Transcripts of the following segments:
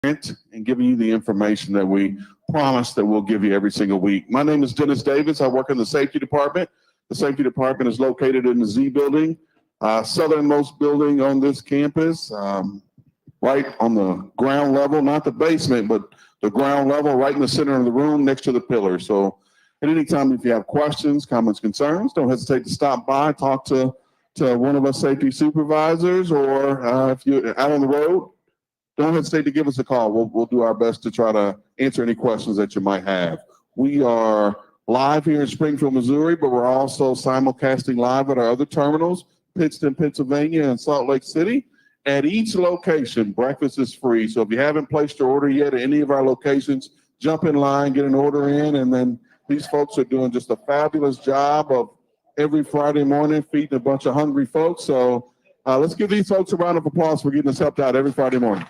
and giving you the information that we promise that we'll give you every single week. My name is Dennis Davis. I work in the safety department. The safety department is located in the Z building, southernmost building on this campus, right on the ground level, not the basement, but the ground level, right in the center of the room next to the pillar. So at any time, if you have questions, comments, concerns, don't hesitate to stop by, talk to one of us safety supervisors, or if you're out on the road, don't hesitate to give us a call. We'll do our best to try to answer any questions that you might have. We are live here in Springfield, Missouri, but we're also simulcasting live at our other terminals, Pittston, Pennsylvania, and Salt Lake City. At each location, breakfast is free. So if you haven't placed your order yet at any of our locations, jump in line, get an order in, and then these folks are doing just a fabulous job of every Friday morning feeding a bunch of hungry folks. So let's give these folks a round of applause for getting us helped out every Friday morning.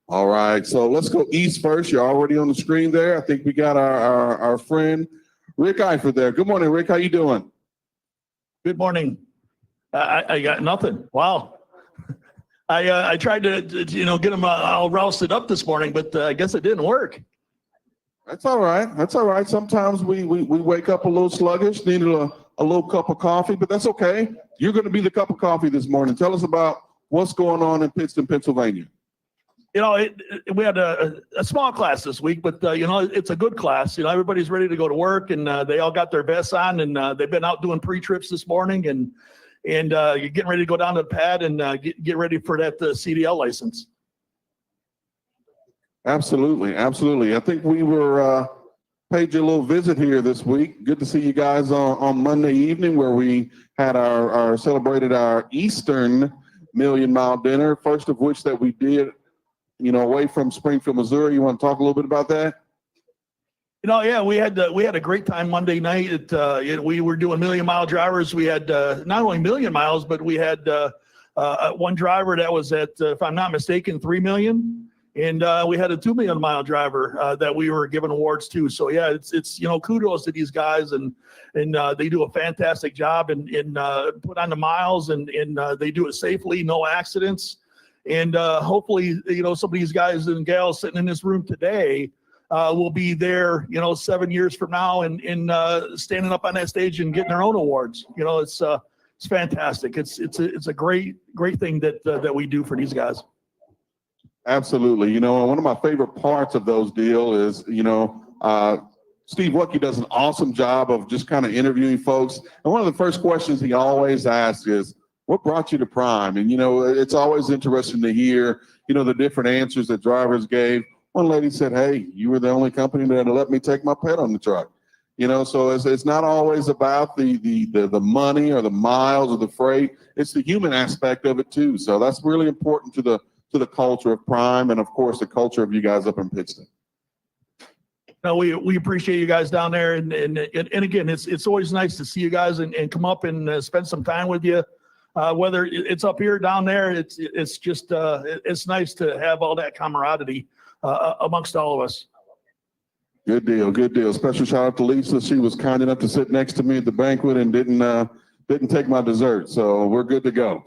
All right, so let's go east first. You're already on the screen there. I think we got our friend Rick Eifert there. Good morning, Rick. How you doing? Good morning. I got nothing. Wow. I tried to get them all rousted up this morning, but I guess it didn't work. That's all right. That's all right. Sometimes we wake up a little sluggish, needed a little cup of coffee, but that's okay. You're going to be the cup of coffee this morning. Tell us about what's going on in Pittston, Pennsylvania. We had a small class this week, but it's a good class. Everybody's ready to go to work, and they all got their vests on, and they've been out doing pre-trips this morning, and you're getting ready to go down to the pad and get ready for that CDL license. Absolutely, absolutely. I think we were paid you a little visit here this week. Good to see you guys on Monday evening, where we had celebrated our Eastern Million Mile Dinner, first of which that we did away from Springfield, Missouri. You want to talk a little bit about that? Yeah, we had a great time Monday night. We were doing million mile drivers. We had not only million miles, but we had one driver that was at, if I'm not mistaken, 3 million. And we had a 2 million mile driver that we were giving awards to. So yeah, it's kudos to these guys, and they do a fantastic job and put on the miles, and they do it safely, no accidents. And hopefully, some of these guys and gals sitting in this room today will be there, 7 years from now and standing up on that stage and getting their own awards. It's fantastic. It's a great thing that we do for these guys. Absolutely. One of my favorite parts of those deals is, Steve Woodke does an awesome job of just kind of interviewing folks. And one of the first questions he always asks is, what brought you to Prime? And, it's always interesting to hear, the different answers that drivers gave. One lady said, hey, you were the only company that let me take my pet on the truck. So it's not always about the money or the miles or the freight. It's the human aspect of it too. So that's really important to the culture of Prime, and of course the culture of you guys up in Pittston. We appreciate you guys down there, and again, it's always nice to see you guys and come up and spend some time with you. Whether it's up here or down there, it's just it's nice to have all that camaraderie amongst all of us. Good deal, good deal. Special shout out to Lisa. She was kind enough to sit next to me at the banquet and didn't take my dessert, so we're good to go.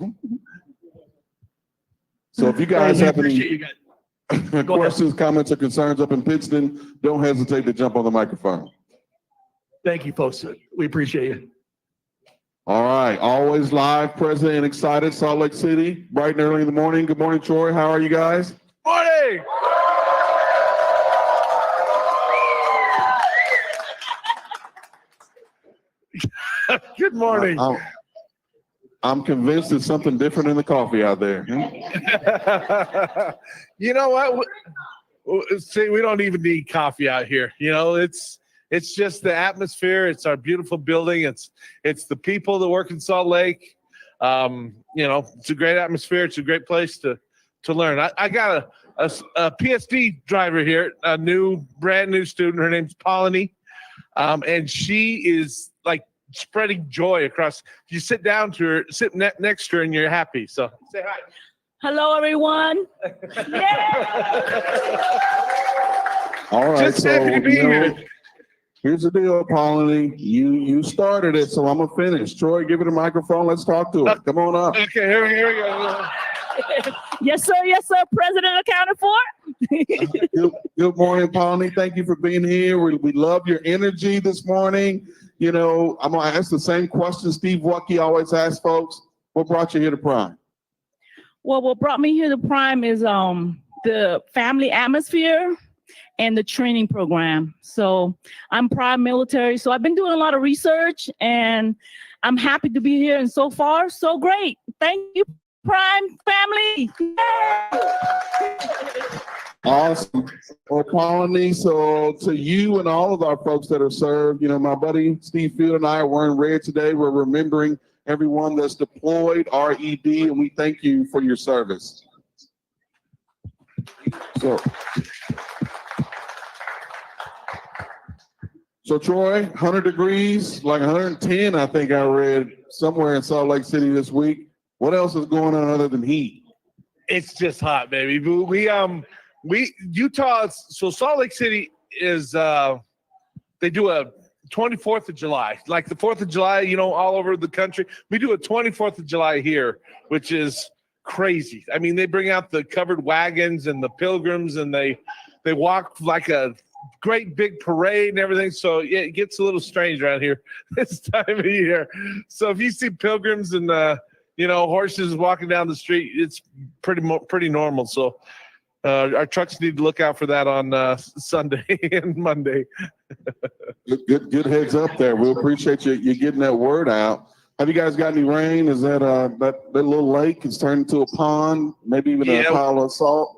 So if you guys have any questions, comments, or concerns up in Pittston, don't hesitate to jump on the microphone. Thank you, folks. We appreciate you. All right, always live, present, and excited. Salt Lake City, bright and early in the morning. Good morning, Troy. How are you guys? Morning. Good morning. I'm convinced there's something different in the coffee out there. You know what? See, we don't even need coffee out here. It's just the atmosphere. It's our beautiful building. It's the people that work in Salt Lake. It's a great atmosphere. It's a great place to learn. I got a PSD driver here, a brand new student. Her name's Polony, and she is like spreading joy across. You sit next to her, and you're happy. So say hi. Hello, everyone. All right, just happy to be here. Here's the deal, Pauline. You started it, so I'm gonna finish. Troy, give it a microphone. Let's talk to her. Come on up. Okay, here we go. Yes, sir. Yes, sir. President accounted for. Good morning, Pauline. Thank you for being here. We love your energy this morning. You know, I'm gonna ask the same question Steve Woodke always asks folks. What brought you here to Prime? Well, what brought me here to Prime is the family atmosphere and the training program. So I'm Prime military, so I've been doing a lot of research, and I'm happy to be here. And so far, so great. Thank you, Prime family. Awesome. Well, Pauline, so to you and all of our folks that are served, you know, my buddy Steve Field and I are wearing red today. We're remembering everyone that's deployed, RED, and we thank you for your service. So Troy, 100 degrees, like 110, I think I read somewhere in Salt Lake City this week. What else is going on other than heat? It's just hot, baby. We Utah. So Salt Lake City is they do a 24th of July, like the 4th of July, you know, all over the country. We do a 24th of July here, which is crazy. I mean, they bring out the covered wagons and the pilgrims, and they walk like a great big parade and everything. So yeah, it gets a little strange around here this time of year. So if you see pilgrims and you know, horses walking down the street, it's pretty normal. So our trucks need to look out for that on Sunday and Monday. Good heads up there. We appreciate you getting that word out. Have you guys got any rain? Is that that little lake is turned into a pond? Maybe even a pile of salt?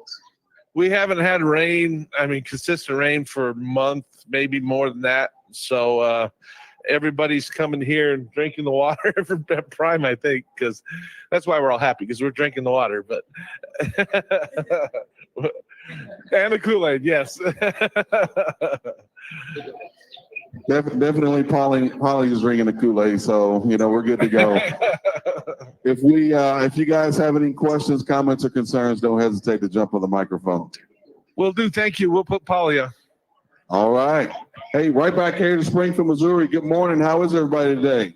We haven't had rain. I mean, consistent rain for a month, maybe more than that. So everybody's coming here and drinking the water from Prime, I think, because that's why we're all happy, because we're drinking the water. But and the Kool-Aid, yes. Definitely, Pauline is drinking the Kool-Aid, so you know we're good to go. If you guys have any questions, comments, or concerns, don't hesitate to jump on the microphone. Will do. Thank you. We'll put Polly on. All right. Hey, right back here to Springfield, Missouri. Good morning. How is everybody today?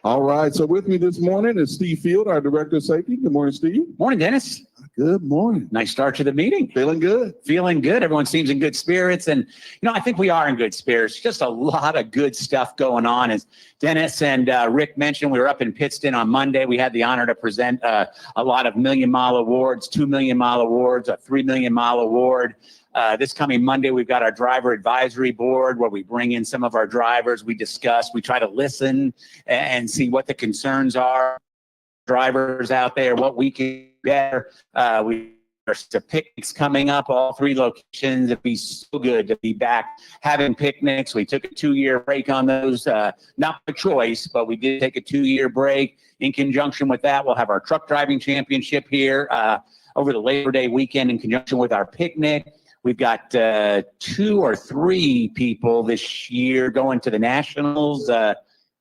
All right. So with me this morning is Steve Field, our Director of Safety. Good morning, Steve. Morning, Dennis. Good morning. Nice start to the meeting. Feeling good? Feeling good. Everyone seems in good spirits. And, you know, I think we are in good spirits. Just a lot of good stuff going on. As Dennis and Rick mentioned, we were up in Pittston on Monday. We had the honor to present a lot of million-mile awards, 2 million-mile awards, a 3 million-mile award. This coming Monday, we've got our driver advisory board where we bring in some of our drivers. We discuss, we try to listen and see what the concerns are. Drivers out there, what we can do better. There's the picnics coming up, all 3 locations. It'd be so good to be back having picnics. We took a 2-year break on those, not by choice, but we did take a 2-year break. In conjunction with that, we'll have our truck driving championship here over the Labor Day weekend in conjunction with our picnic. We've got 2 or 3 people this year going to the Nationals.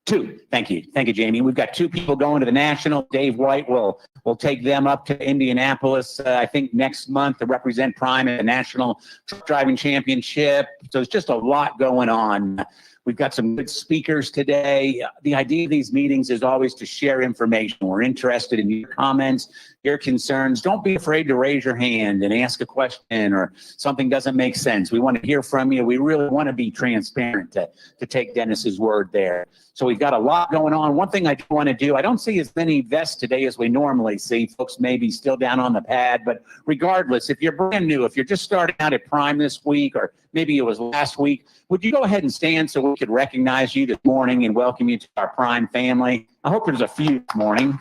2. Thank you, Jamie. We've got 2 people going to the National. Dave White will take them up to Indianapolis, I think next month, to represent Prime at the National Truck Driving Championship. So it's just a lot going on. We've got some good speakers today. The idea of these meetings is always to share information. We're interested in your comments, your concerns. Don't be afraid to raise your hand and ask a question or something doesn't make sense. We want to hear from you. We really want to be transparent to take Dennis's word there. So we've got a lot going on. One thing I do want to do, I don't see as many vests today as we normally see. Folks may be still down on the pad, but regardless, if you're brand new, if you're just starting out at Prime this week, or maybe it was last week, would you go ahead and stand so we could recognize you this morning and welcome you to our Prime family? I hope there's a few this morning.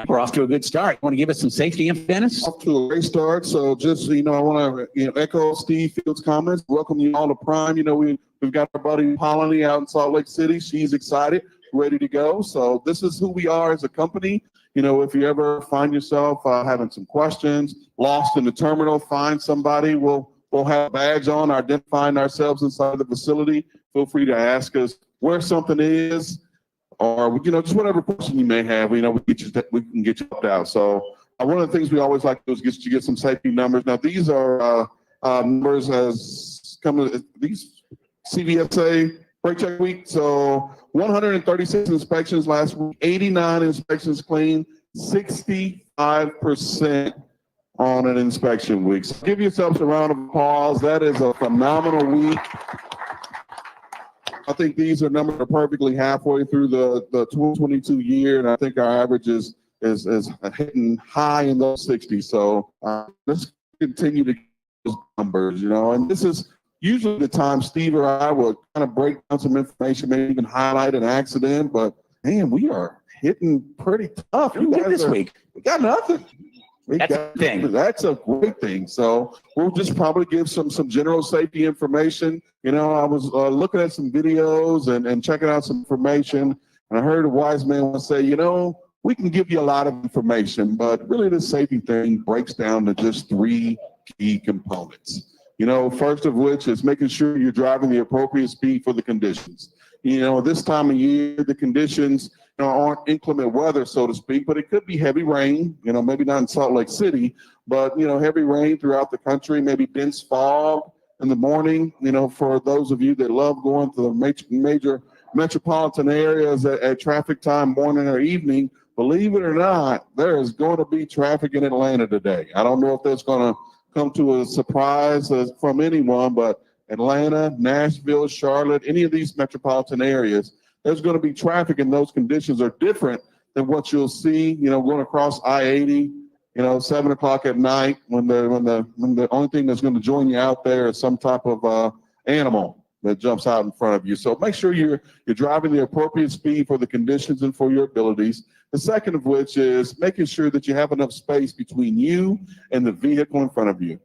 We're off to a good start. You want to give us some safety info, Dennis? Off to a great start. So just, you know, I want to echo Steve Field's comments. Welcome you all to Prime. You know, we've got our buddy Polly out in Salt Lake City. She's excited, ready to go. So this is who we are as a company. You know, if you ever find yourself having some questions, lost in the terminal, find somebody. We'll have a badge on identifying ourselves inside the facility. Feel free to ask us where something is. or just whatever question you may have. We can get you helped out. So one of the things we always like to do is get some safety numbers. Now these are numbers as coming these CVSA brake check week. So 136 inspections last week, 89 inspections clean, 65% on an inspection week. So give yourselves a round of applause. That is a phenomenal week. I think these are numbers that are perfectly halfway through the 2022 year, and I think our average is hitting high in those 60s. So let's continue to get those numbers, and this is usually the time Steve or I will kind of break down some information, maybe even highlight an accident, but man, we are hitting pretty tough. You guys this week. We got nothing. That's a thing. That's a great thing. So we'll just probably give some general safety information. I was looking at some videos and checking out some information, and I heard a wise man once say, we can give you a lot of information, but really the safety thing breaks down to just 3 key components. First of which is making sure you're driving the appropriate speed for the conditions. This time of year, the conditions aren't inclement weather, so to speak, but it could be heavy rain, maybe not in Salt Lake City, but, heavy rain throughout the country, maybe dense fog in the morning, for those of you that love going to the major metropolitan areas at traffic time, morning or evening, believe it or not, there is going to be traffic in Atlanta today. I don't know if that's going to come to a surprise from anyone, but Atlanta, Nashville, Charlotte, any of these metropolitan areas, there's going to be traffic, and those conditions are different than what you'll see, going across I-80, 7 o'clock at night when the only thing that's going to join you out there is some type of animal that jumps out in front of you. So make sure you're driving the appropriate speed for the conditions and for your abilities. The second of which is making sure that you have enough space between you and the vehicle in front of you.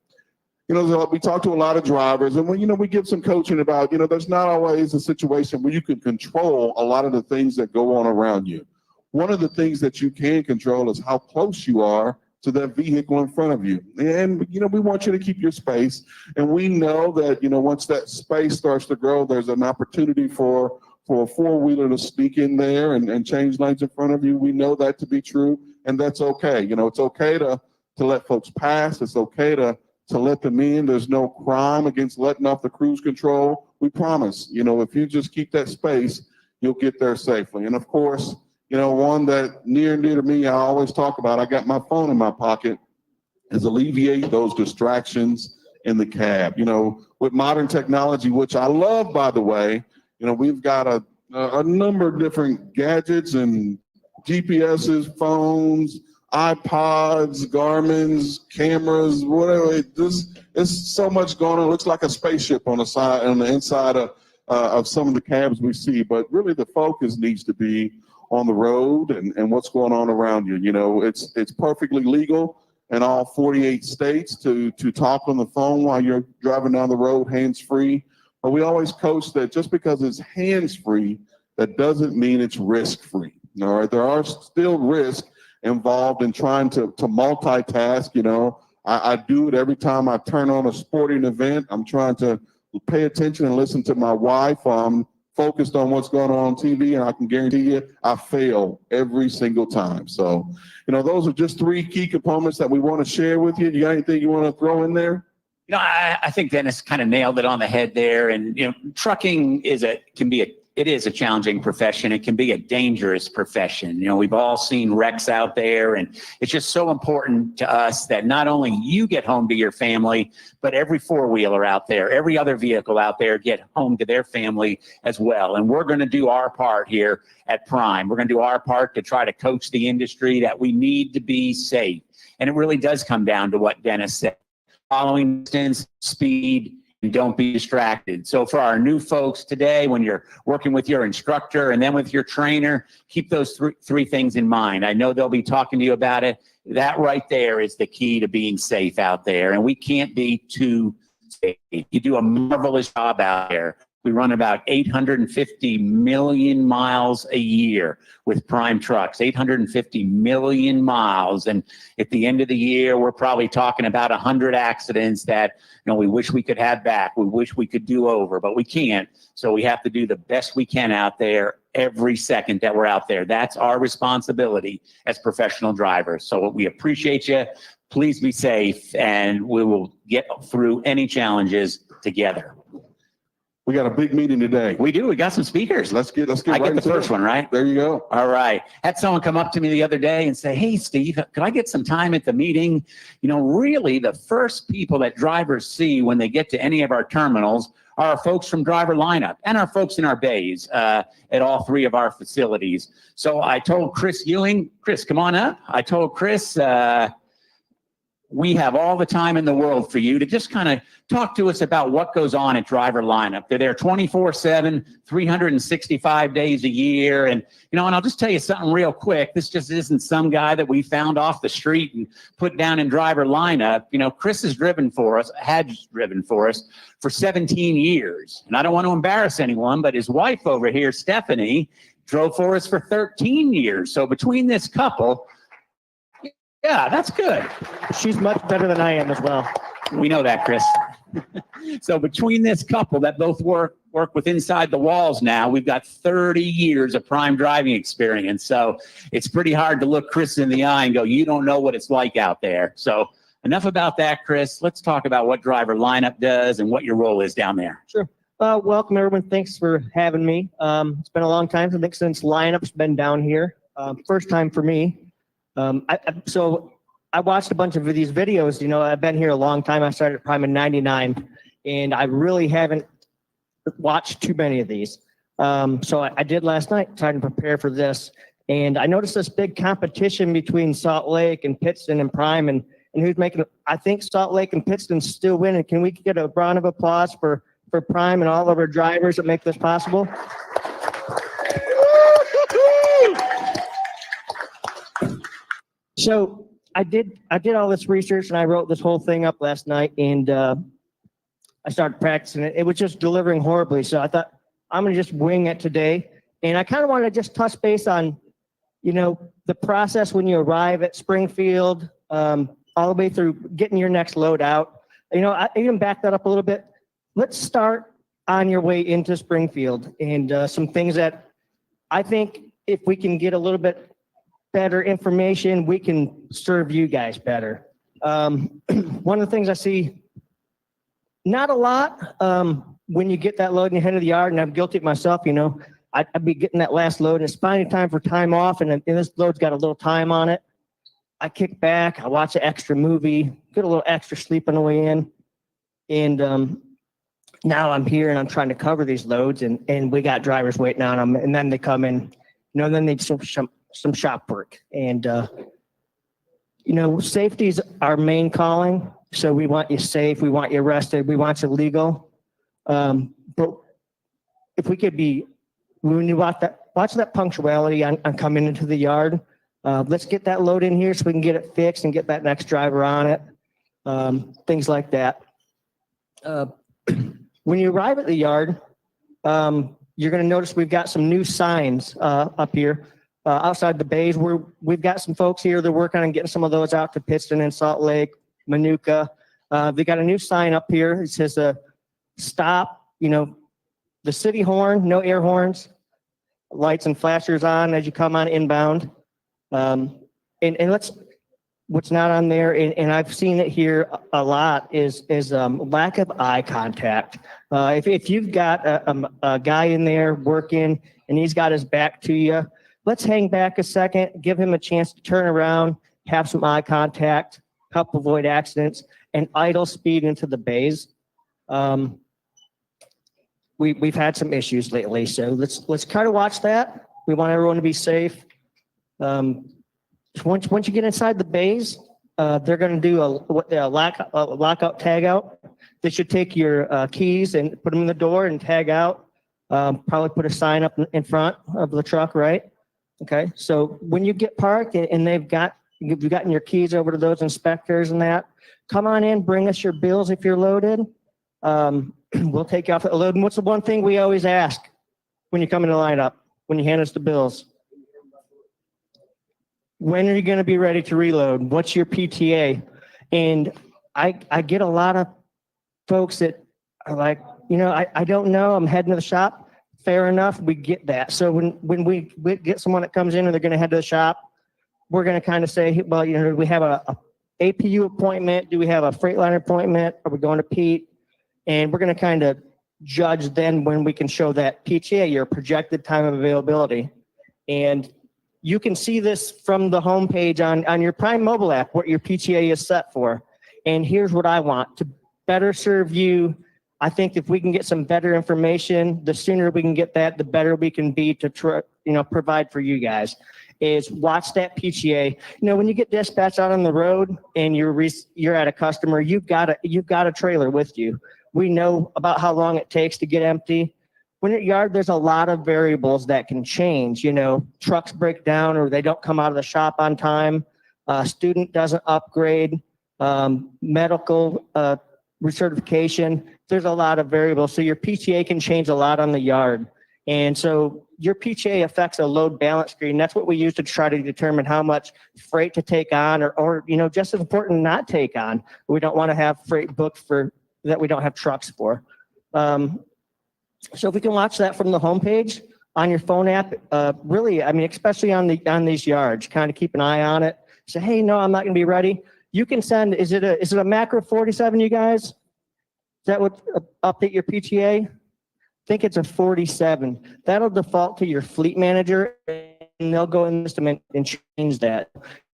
We talk to a lot of drivers, and we give some coaching about, there's not always a situation where you can control a lot of the things that go on around you. One of the things that you can control is how close you are to that vehicle in front of you. And, we want you to keep your space. And we know that, once that space starts to grow, there's an opportunity for a four-wheeler to sneak in there and change lanes in front of you. We know that to be true, and that's okay. It's okay to let folks pass. It's okay to let them in. There's no crime against letting off the cruise control. We promise, if you just keep that space, you'll get there safely. And of course, one that near and dear to me, I always talk about, I got my phone in my pocket, is alleviate those distractions in the cab. With modern technology, which I love, by the way, we've got a number of different gadgets and GPSs, phones, iPods, Garmin's, cameras, whatever. It's so much going on. It looks like a spaceship on the inside of some of the cabs we see. But really, the focus needs to be on the road and what's going on around you. It's perfectly legal in all 48 states to talk on the phone while you're driving down the road hands-free. But we always coach that just because it's hands-free, that doesn't mean it's risk-free. All right, there are still risks involved in trying to multitask. I do it every time I turn on a sporting event. I'm trying to pay attention and listen to my wife. I'm focused on what's going on TV, and I can guarantee you I fail every single time. So, those are just 3 key components that we want to share with you. You got anything you want to throw in there? I think Dennis kind of nailed it on the head there. And, trucking is a challenging profession. It can be a dangerous profession. We've all seen wrecks out there, and it's just so important to us that not only you get home to your family, but every four-wheeler out there, every other vehicle out there get home to their family as well. And we're going to do our part here at Prime. We're going to do our part to try to coach the industry that we need to be safe. And it really does come down to what Dennis said. Following distance, speed, and don't be distracted. So for our new folks today, when you're working with your instructor and then with your trainer, keep those three things in mind. I know they'll be talking to you about it. That right there is the key to being safe out there. And we can't be too safe. You do a marvelous job out there. We run about 850 million miles a year with prime trucks, 850 million miles. And at the end of the year, we're probably talking about 100 accidents that, we wish we could have back. We wish we could do over, but we can't. So we have to do the best we can out there every second that we're out there. That's our responsibility as professional drivers. So we appreciate you. Please be safe, and we will get through any challenges together. We got a big meeting today. We do. We got some speakers. Let's get I right get the into first it. one, right? There you go. All right. Had someone come up to me the other day and say, "Hey, Steve, could I get some time at the meeting?" Really, the first people that drivers see when they get to any of our terminals are our folks from driver lineup and our folks in our bays at all three of our facilities. So I told Chris Ewing, "Chris, come on up." I told Chris, we have all the time in the world for you to just kind of talk to us about what goes on at driver lineup. They're there 24/7, 365 days a year. And I'll just tell you something real quick. This just isn't some guy that we found off the street and put down in driver lineup. Chris had driven for us for 17 years. And I don't want to embarrass anyone, but his wife over here, Stephanie, drove for us for 13 years. So between this couple, yeah, that's good. She's much better than I am as well. We know that, Chris. So between this couple that both work with inside the walls now, we've got 30 years of prime driving experience. So it's pretty hard to look Chris in the eye and go, "You don't know what it's like out there." So enough about that, Chris. Let's talk about what driver lineup does and what your role is down there. Sure. Welcome, everyone. Thanks for having me. It's been a long time, I think, since lineup's been down here. First time for me. So I watched a bunch of these videos. I've been here a long time. I started Prime in '99, and I really haven't watched too many of these. So I did last night, trying to prepare for this, and I noticed this big competition between Salt Lake and Pittston and Prime, and who's making it. I think Salt Lake and Pittston still winning. Can we get a round of applause for Prime and all of our drivers that make this possible? So I did all this research, and I wrote this whole thing up last night, and I started practicing it. It was just delivering horribly. So I thought, I'm going to just wing it today. And I kind of want to just touch base on, the process when you arrive at Springfield, all the way through getting your next load out. I even back that up a little bit. Let's start on your way into Springfield, and some things that I think if we can get a little bit better information, we can serve you guys better. One of the things I see, not a lot, when you get that load and you head to the yard, and I'm guilty of myself, I'd be getting that last load, and it's finally time for time off, and this load's got a little time on it. I kick back, I watch an extra movie, get a little extra sleep on the way in, and now I'm here and I'm trying to cover these loads, and we got drivers waiting on them, and then they come in, then they do some shop work, and safety is our main calling. So we want you safe, we want you rested, we want you legal. But if we could be, when you watch that punctuality on coming into the yard, let's get that load in here so we can get it fixed and get that next driver on it. Things like that. When you arrive at the yard, you're going to notice we've got some new signs up here. Outside the bays, we've got some folks here that are working on getting some of those out to Pittston and Salt Lake, Meinecke. They got a new sign up here. It says, stop, the city horn, no air horns, lights and flashers on as you come on inbound. And what's not on there, and I've seen it here a lot, is lack of eye contact. If you've got a guy in there working and he's got his back to you, let's hang back a second, give him a chance to turn around, have some eye contact, help avoid accidents, and idle speed into the bays. We've had some issues lately, so let's kind of watch that. We want everyone to be safe. Once you get inside the bays, they're going to do a lockout tag out. They should take your keys and put them in the door and tag out. Probably put a sign up in front of the truck, right? Okay, so when you get parked and you've gotten your keys over to those inspectors and that, come on in, bring us your bills if you're loaded. We'll take you off the load. And what's the one thing we always ask when you come in the lineup, when you hand us the bills? When are you going to be ready to reload? What's your PTA? And I get a lot of folks that are like, I don't know. I'm heading to the shop. Fair enough. We get that. So when we get someone that comes in and they're going to head to the shop, we're going to kind of say, well, do we have a APU appointment? Do we have a Freightliner appointment? Are we going to Pete? And we're going to kind of judge then when we can show that PTA, your projected time of availability. And you can see this from the homepage on your Prime mobile app, what your PTA is set for. And here's what I want to better serve you. I think if we can get some better information, the sooner we can get that, the better we can be to provide for you guys. Is watch that PTA. When you get dispatched out on the road and you're at a customer, you've got a trailer with you. We know about how long it takes to get empty. When you're at yard, there's a lot of variables that can change. Trucks break down or they don't come out of the shop on time. Student doesn't upgrade. Medical recertification. There's a lot of variables. So your PTA can change a lot on the yard. And so your PTA affects a load balance screen. That's what we use to try to determine how much freight to take on or just as important, not take on. We don't want to have freight booked for that we don't have trucks for. So if we can watch that from the homepage on your phone app, really, especially on these yards, kind of keep an eye on it. Say, hey, no, I'm not going to be ready. You can send, is it a macro 47, you guys? Is that what update your PTA? I think it's a 47. That'll default to your fleet manager and they'll go in the system and change that.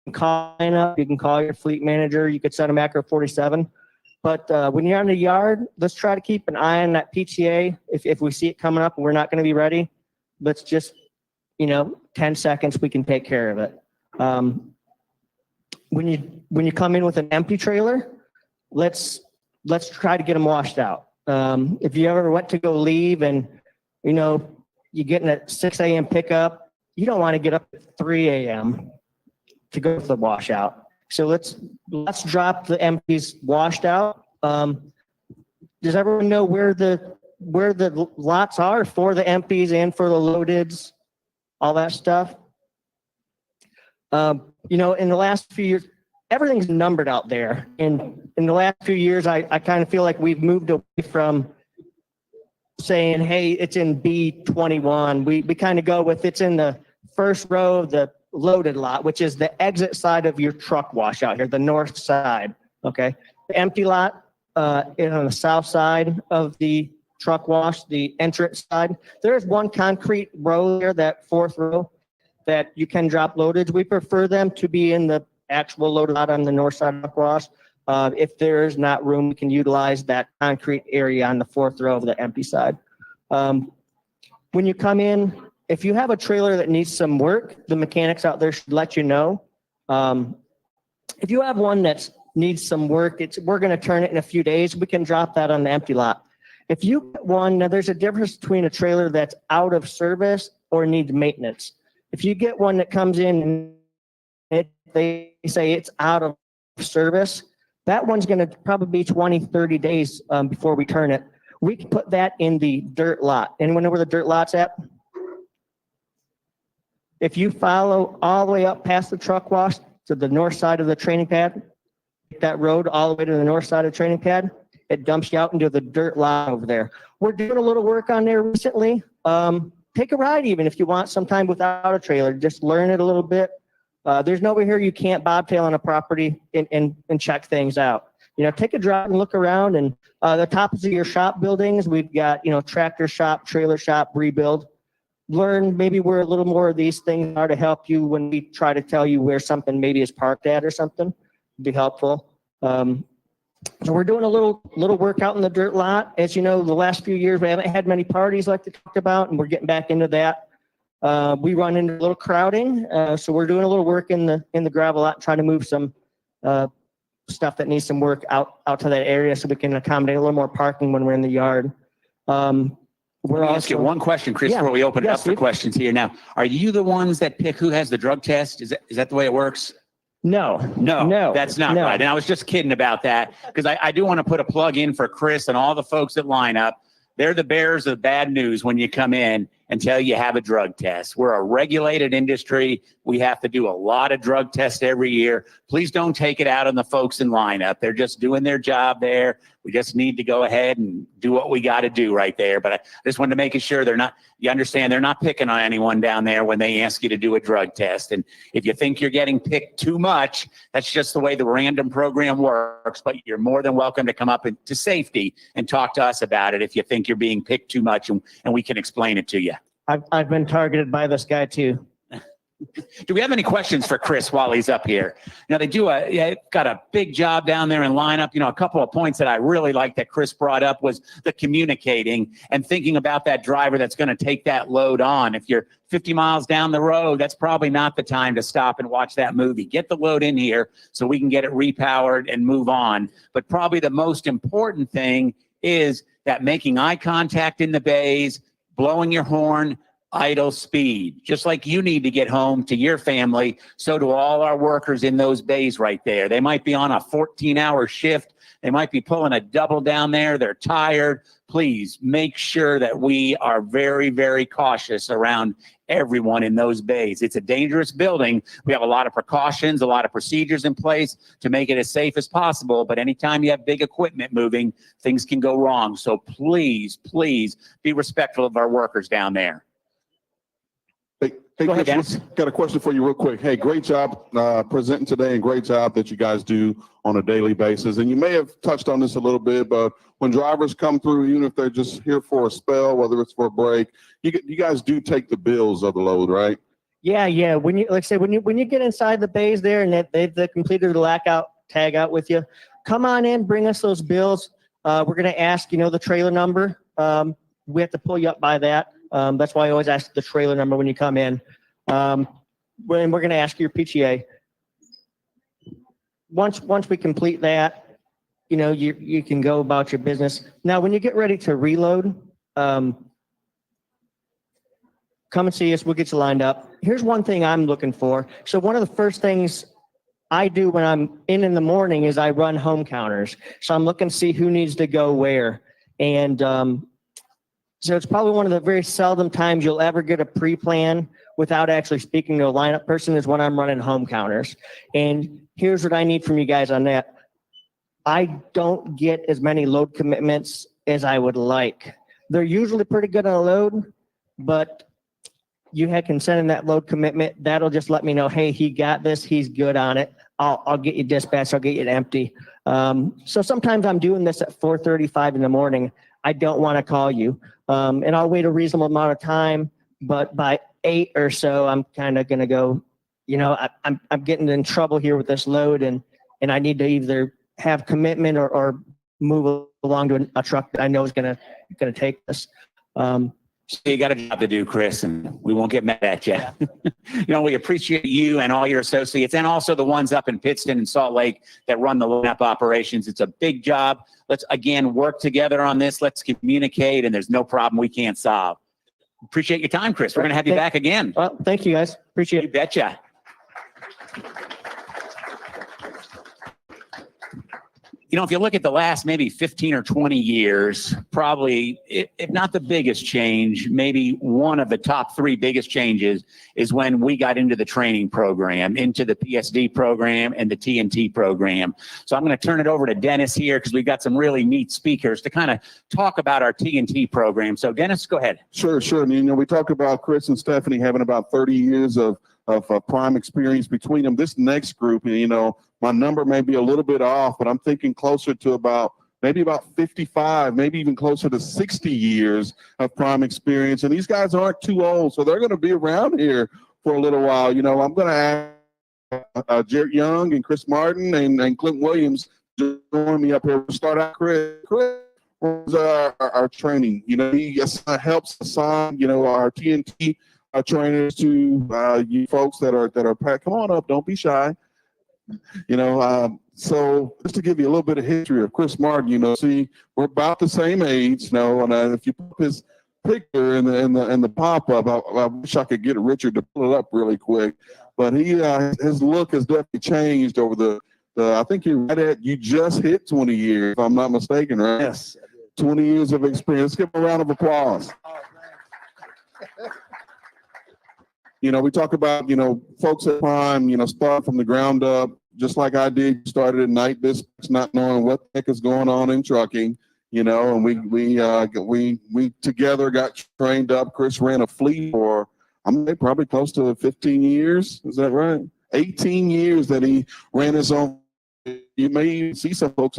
You can call your fleet manager. You could set a macro 47. But when you're on the yard, let's try to keep an eye on that PTA. If we see it coming up and we're not going to be ready, let's just, 10 seconds, we can take care of it. When you come in with an empty trailer, let's try to get them washed out. If you ever went to go leave and, you're getting a 6 a.m. pickup, you don't want to get up at 3 a.m. to go to the washout. So let's drop the empties washed out. Does everyone know where the lots are for the empties and for the loadeds, all that stuff? In the last few years, everything's numbered out there. And in the last few years, I kind of feel like we've moved away from saying, hey, it's in B21. We kind of go with it's in the first row of the loaded lot, which is the exit side of your truck wash out here, the north side. Okay. The empty lot is on the south side of the truck wash, the entrance side. There's one concrete row there, that fourth row, that you can drop loaded. We prefer them to be in the actual loaded lot on the north side of the truck wash. If there is not room, we can utilize that concrete area on the fourth row of the empty side. When you come in, if you have a trailer that needs some work, the mechanics out there should let you know. If you have one that needs some work, we're going to turn it in a few days. We can drop that on the empty lot. If you get one, now there's a difference between a trailer that's out of service or needs maintenance. If you get one that comes in and they say it's out of service, that one's going to probably be 20, 30 days before we turn it. We can put that in the dirt lot. Anyone know where the dirt lot's at? If you follow all the way up past the truck wash to the north side of the training pad, that road all the way to the north side of the training pad, it dumps you out into the dirt lot over there. We're doing a little work on there recently. Take a ride even if you want sometime without a trailer. Just learn it a little bit. There's nowhere here you can't bobtail on a property and check things out. Take a drive and look around, and the tops of your shop buildings, we've got, tractor shop, trailer shop, rebuild. Learn maybe where a little more of these things are to help you when we try to tell you where something maybe is parked at or something. It'd be helpful. So we're doing a little work out in the dirt lot. As you know, the last few years, we haven't had many parties like we talked about, and we're getting back into that. We run into a little crowding. So we're doing a little work in the gravel lot, trying to move some stuff that needs some work out to that area so we can accommodate a little more parking when we're in the yard. Let me ask you one question, Chris, before we open it up for questions here. Now, are you the ones that pick who has the drug test? Is that the way it works? No, No, that's not no. right. And I was just kidding about that because I do want to put a plug in for Chris and all the folks that line up. They're the bearers of bad news when you come in and tell you have a drug test. We're a regulated industry. We have to do a lot of drug tests every year. Please don't take it out on the folks in lineup. They're just doing their job there. We just need to go ahead and do what we got to do right there. But I just wanted to make sure you understand they're not picking on anyone down there when they ask you to do a drug test. And if you think you're getting picked too much, that's just the way the random program works. But you're more than welcome to come up to safety and talk to us about it if you think you're being picked too much, and we can explain it to you. I've been targeted by this guy too. Do we have any questions for Chris while he's up here? Now they got a big job down there in lineup. A couple of points that I really like that Chris brought up was the communicating and thinking about that driver that's going to take that load on. If you're 50 miles down the road, that's probably not the time to stop and watch that movie. Get the load in here so we can get it repowered and move on. But probably the most important thing is that making eye contact in the bays, blowing your horn, idle speed. Just like you need to get home to your family, so do all our workers in those bays right there. They might be on a 14-hour shift. They might be pulling a double down there. They're tired. Please make sure that we are very, very cautious around everyone in those bays. It's a dangerous building. We have a lot of precautions, a lot of procedures in place to make it as safe as possible. But anytime you have big equipment moving, things can go wrong. So please, please be respectful of our workers down there. Hey, Go ahead, Chris, got a question for you real quick. Hey, great job presenting today, and great job that you guys do on a daily basis. And you may have touched on this a little bit, but when drivers come through, even if they're just here for a spell, whether it's for a break, you guys do take the bills of the load, right? Yeah. When you get inside the bays there and they've completed the lockout tag out with you, come on in, bring us those bills. We're going to ask, the trailer number. We have to pull you up by that. That's why I always ask the trailer number when you come in. When we're going to ask your PTA. Once we complete that, you can go about your business. Now, when you get ready to reload, come and see us. We'll get you lined up. Here's one thing I'm looking for. So one of the first things I do when I'm in the morning is I run home counters. So I'm looking to see who needs to go where. And so it's probably one of the very seldom times you'll ever get a pre-plan without actually speaking to a lineup person is when I'm running home counters. And here's what I need from you guys on that. I don't get as many load commitments as I would like. They're usually pretty good on a load, but you can send in that load commitment. That'll just let me know, hey, he got this. He's good on it. I'll get you dispatched. I'll get you empty. So sometimes I'm doing this at 4:35 in the morning. I don't want to call you. And I'll wait a reasonable amount of time, but by 8 or so, I'm kind of going to go, I'm getting in trouble here with this load and I need to either have commitment or move along to a truck that I know is going to take this. So you got a job to do, Chris, and we won't get mad at you. Yeah. We appreciate you and all your associates and also the ones up in Pittston and Salt Lake that run the lineup operations. It's a big job. Let's, again, work together on this. Let's communicate, and there's no problem we can't solve. Appreciate your time, Chris. We're going to have you back again. Well, thank you, guys. Appreciate You it. betcha. If you look at the last maybe 15 or 20 years, probably, if not the biggest change, maybe one of the top 3 biggest changes is when we got into the training program, into the PSD program and the TNT program. So I'm going to turn it over to Dennis here because we've got some really neat speakers to kind of talk about our TNT program. So Dennis, go ahead. Sure. And, we talked about Chris and Stephanie having about 30 years of prime experience between them. This next group, my number may be a little bit off, but I'm thinking closer to maybe about 55, maybe even closer to 60 years of prime experience. And these guys aren't too old, so they're going to be around here for a little while. I'm going to ask Jared Young and Chris Martin and Clint Williams to join me up here. We'll start out, Chris. Chris was our training. He helps assign, our TNT trainers to you folks that are come on up, don't be shy. So just to give you a little bit of history of Chris Martin, see, we're about the same age, and if you put his picture in the pop-up, I wish I could get Richard to pull it up really quick. but his look has definitely changed over the I think you just hit 20 years, if I'm not mistaken, right? Yes. 20 years of experience. Give him a round of applause. We talk about, folks at Prime, start from the ground up, just like I did, started at night business, not knowing what the heck is going on in trucking, and we together got trained up. Chris ran a fleet for, probably close to 15 years. Is that right? 18 years that he ran his own. You may see some folks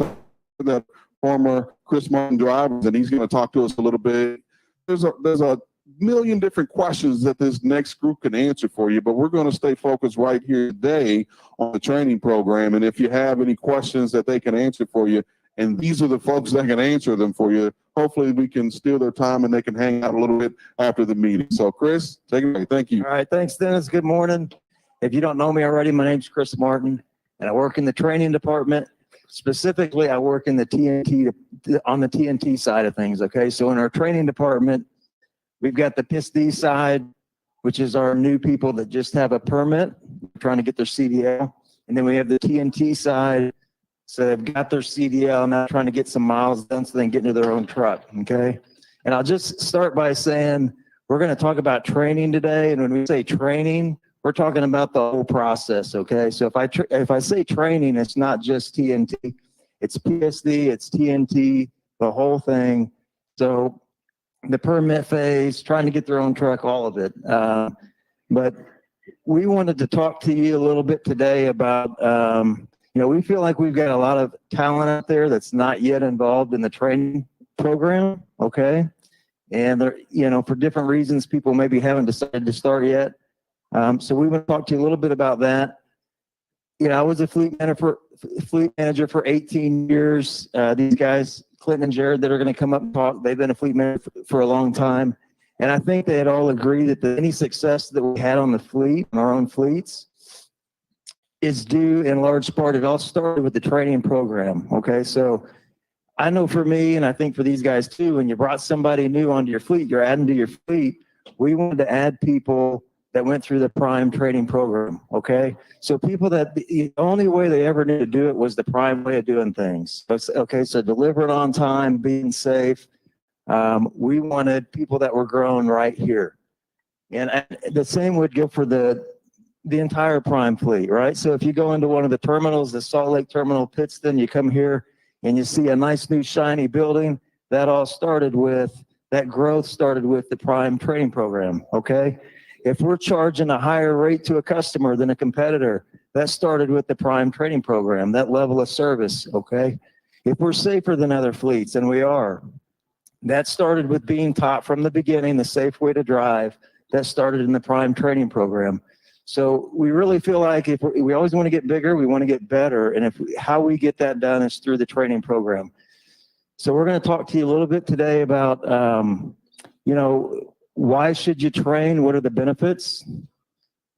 that former Chris Martin drivers, and he's going to talk to us a little bit. There's a million different questions that this next group can answer for you, but we're going to stay focused right here today on the training program. And if you have any questions that they can answer for you, and these are the folks that can answer them for you, hopefully we can steal their time and they can hang out a little bit after the meeting. So Chris, take it away. Thank you. All right. Thanks, Dennis. Good morning. If you don't know me already, my name's Chris Martin, and I work in the training department. Specifically, I work in the TNT, on the TNT side of things. Okay. So in our training department, we've got the PISD side, which is our new people that just have a permit, trying to get their CDL. And then we have the TNT side. So they've got their CDL, now trying to get some miles done so they can get into their own truck. Okay. And I'll just start by saying, we're going to talk about training today. And when we say training, we're talking about the whole process. Okay. So if I say training, it's not just TNT, it's PSD, it's TNT, the whole thing. So the permit phase, trying to get their own truck, all of it. But we wanted to talk to you a little bit today about, we feel like we've got a lot of talent out there that's not yet involved in the training program. Okay. And for different reasons, people maybe haven't decided to start yet. So we want to talk to you a little bit about that. I was a fleet manager for 18 years. These guys, Clinton and Jared, that are going to come up and talk, they've been a fleet manager for a long time. And I think they'd all agree that any success that we had on the fleet, on our own fleets, is due in large part, it all started with the training program. Okay. So I know for me, and I think for these guys too, when you brought somebody new onto your fleet, you're adding to your fleet. We wanted to add people that went through the Prime training program. Okay. So people that the only way they ever knew to do it was the Prime way of doing things. Okay. So deliver it on time, being safe. We wanted people that were growing right here. And the same would go for the entire Prime fleet, right? So if you go into one of the terminals, the Salt Lake Terminal, Pittston, you come here and you see a nice new shiny building, that growth started with the Prime training program. Okay. If we're charging a higher rate to a customer than a competitor, that started with the Prime training program, that level of service. Okay. If we're safer than other fleets, and we are, that started with being taught from the beginning the safe way to drive. That started in the Prime training program. So we really feel like if we always want to get bigger, we want to get better. And how we get that done is through the training program. So we're going to talk to you a little bit today about, why should you train? What are the benefits?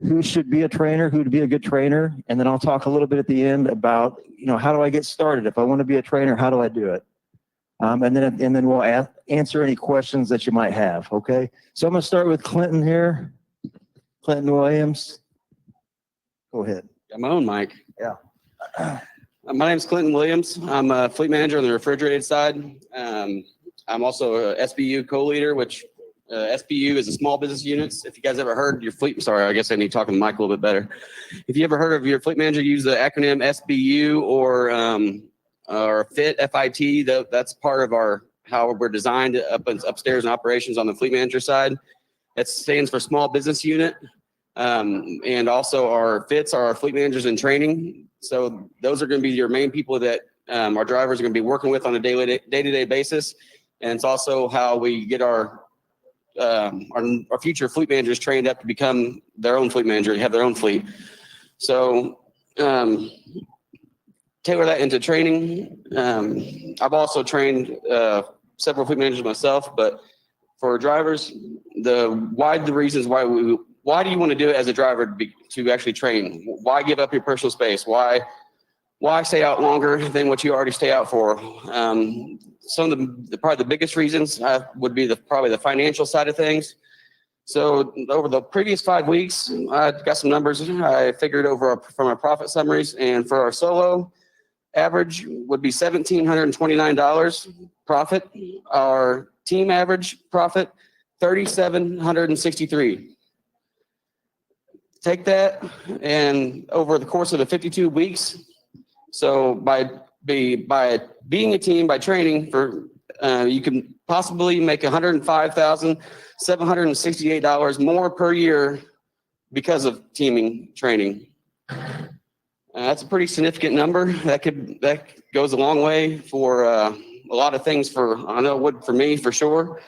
Who should be a trainer? Who to be a good trainer? And then I'll talk a little bit at the end about, how do I get started? If I want to be a trainer, how do I do it? And then we'll answer any questions that you might have. Okay. So I'm going to start with Clinton here. Clinton Williams. Go ahead. Got my own mic. Yeah. My name's Clinton Williams. I'm a fleet manager on the refrigerated side. I'm also a SBU co-leader, which SBU is a small business units. If you guys ever heard your fleet, sorry, I guess I need to talk to the mic a little bit better. If you ever heard of your fleet manager use the acronym SBU or FIT, FIT, that's part of how we're designed upstairs in operations on the fleet manager side. It stands for small business unit. And also our FITs are our fleet managers in training. So those are going to be your main people that our drivers are going to be working with on a day-to-day basis. And it's also how we get our future fleet managers trained up to become their own fleet manager, have their own fleet. So tailor that into training. I've also trained several fleet managers myself, but for drivers, why do you want to do it as a driver to actually train? Why give up your personal space? Why stay out longer than what you already stay out for? Some of probably the biggest reasons would be probably the financial side of things. So over the previous 5 weeks, I got some numbers. I figured from our profit summaries, and for our solo average would be $1,729 profit. Our team average profit, $3,763. Take that, and over the course of the 52 weeks, so by being a team, by training for, you can possibly make $105,768 more per year because of teaming training. That's a pretty significant number. That goes a long way for a lot of things. I know it would for me for sure,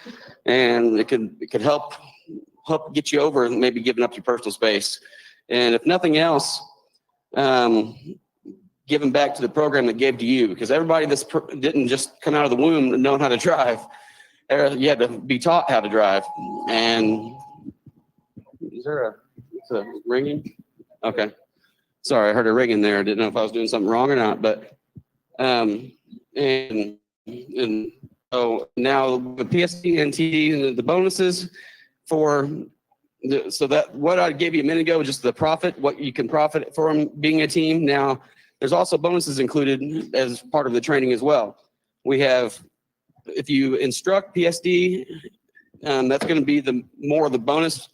and it could help get you over maybe giving up your personal space. And if nothing else, giving back to the program that gave to you, because everybody didn't just come out of the womb knowing how to drive. You had to be taught how to drive. And is there it's a ringing? Okay. Sorry, I heard a ringing there. I didn't know if I was doing something wrong or not, but and so now the PSD and TD and the bonuses so that what I gave you a minute ago, just the profit, what you can profit from being a team. Now, there's also bonuses included as part of the training as well. We have, if you instruct PSD, that's going to be more of the bonus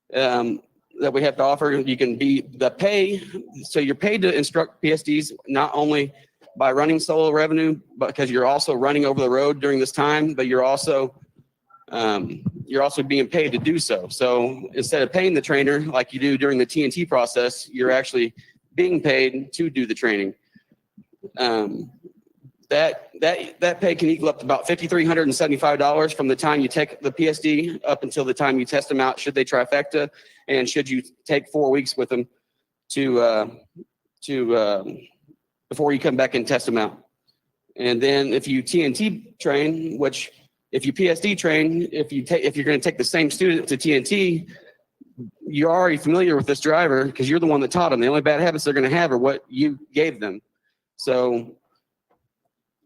that we have to offer. You can be the pay, so you're paid to instruct PSDs not only by running solo revenue, but because you're also running over the road during this time, but you're also being paid to do so. So instead of paying the trainer like you do during the TNT process, you're actually being paid to do the training. That pay can equal up to about $5,375 from the time you take the PSD up until the time you test them out, should they trifecta, and should you take 4 weeks with them before you come back and test them out. And then if you TNT train, which if you PSD train, if you're going to take the same student to TNT, you're already familiar with this driver because you're the one that taught them. The only bad habits they're going to have are what you gave them. So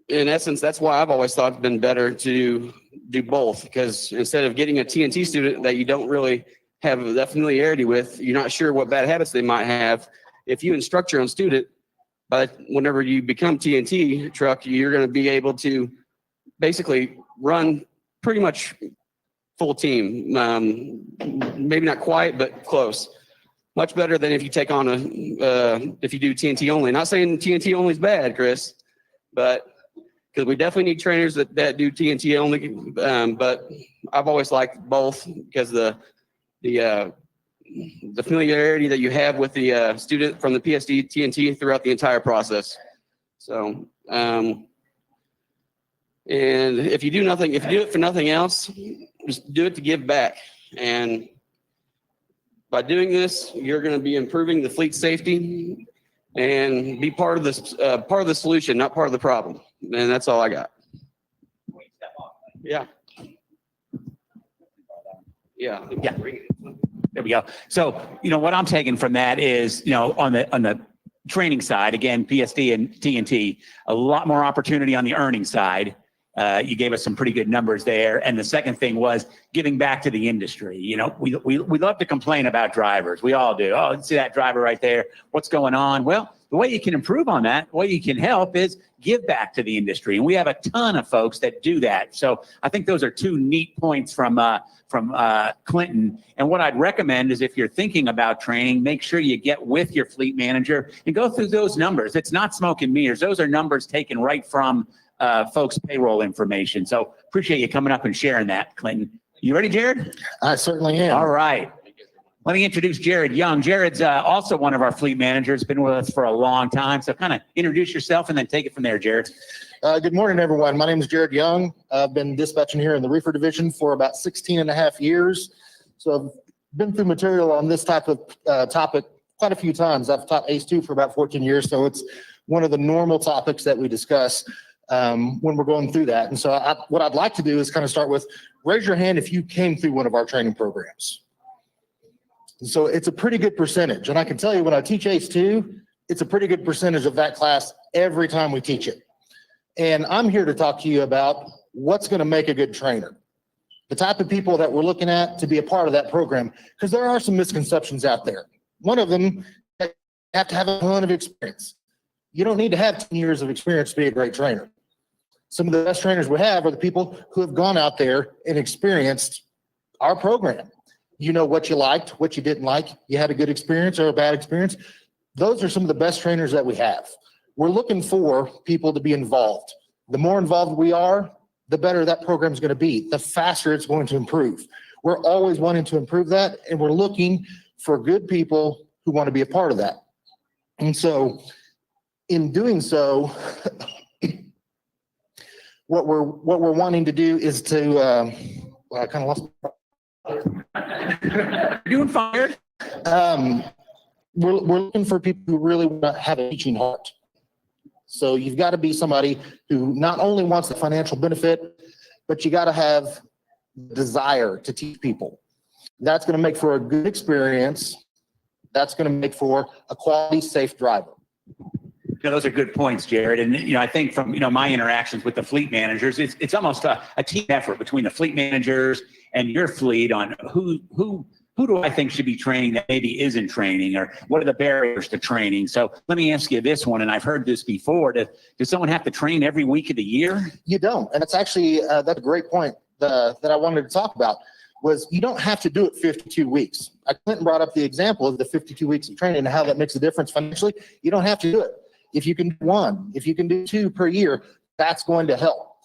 in essence, that's why I've always thought it's been better to do both, because instead of getting a TNT student that you don't really have that familiarity with, you're not sure what bad habits they might have. If you instruct your own student, but whenever you become TNT truck, you're going to be able to basically run pretty much full team. Maybe not quite, but close. Much better than if you take on if you do TNT only. Not saying TNT only is bad, Chris, but because we definitely need trainers that do TNT only. But I've always liked both because the familiarity that you have with the student from the PSD TNT throughout the entire process. So, and if you do it for nothing else, just do it to give back. And by doing this, you're going to be improving the fleet safety and be part of this, part of the solution, not part of the problem. And that's all I got. Yeah. Yeah. Yeah. There we go. So, what I'm taking from that is, on the training side, again, PSD and TNT, a lot more opportunity on the earning side. You gave us some pretty good numbers there. And the second thing was giving back to the industry. We love to complain about drivers. We all do. Oh, see that driver right there. What's going on? Well, the way you can improve on that, the way you can help is give back to the industry. And we have a ton of folks that do that. So I think those are two neat points from Clinton. And what I'd recommend is if you're thinking about training, make sure you get with your fleet manager and go through those numbers. It's not smoke and mirrors. Those are numbers taken right from folks' payroll information. So appreciate you coming up and sharing that, Clinton. You ready, Jared? I certainly am. All right. Let me introduce Jared Young. Jared's also one of our fleet managers, been with us for a long time. So kind of introduce yourself and then take it from there, Jared. Good morning, everyone. My name is Jared Young. I've been dispatching here in the reefer division for about 16 and a half years. So I've been through material on this type of topic quite a few times. I've taught ACE2 for about 14 years. So it's one of the normal topics that we discuss when we're going through that. And so what I'd like to do is kind of start with, raise your hand if you came through one of our training programs. So it's a pretty good percentage. And I can tell you when I teach ACE2, it's a pretty good percentage of that class every time we teach it. And I'm here to talk to you about what's going to make a good trainer. the type of people that we're looking at to be a part of that program, because there are some misconceptions out there. One of them, you have to have a ton of experience. You don't need to have 10 years of experience to be a great trainer. Some of the best trainers we have are the people who have gone out there and experienced our program. You know what you liked, what you didn't like. You had a good experience or a bad experience. Those are some of the best trainers that we have. We're looking for people to be involved. The more involved we are, the better that program is going to be, the faster it's going to improve. We're always wanting to improve that, and we're looking for good people who want to be a part of that. And so in doing so, what we're wanting to do is to, well, I kind of lost. Doing fine. We're looking for people who really want to have a teaching heart. So you've got to be somebody who not only wants the financial benefit, but you got to have desire to teach people. That's going to make for a good experience. That's going to make for a quality, safe driver. Those are good points, Jared. And, I think from, my interactions with the fleet managers, it's almost a team effort between the fleet managers and your fleet on who do I think should be training that maybe isn't training, or what are the barriers to training? So let me ask you this one, and I've heard this before. Does someone have to train every week of the year? You don't. And it's actually, that's a great point that I wanted to talk about, was you don't have to do it 52 weeks. Clinton brought up the example of the 52 weeks of training and how that makes a difference financially. You don't have to do it. If you can do one, if you can do 2 per year, that's going to help.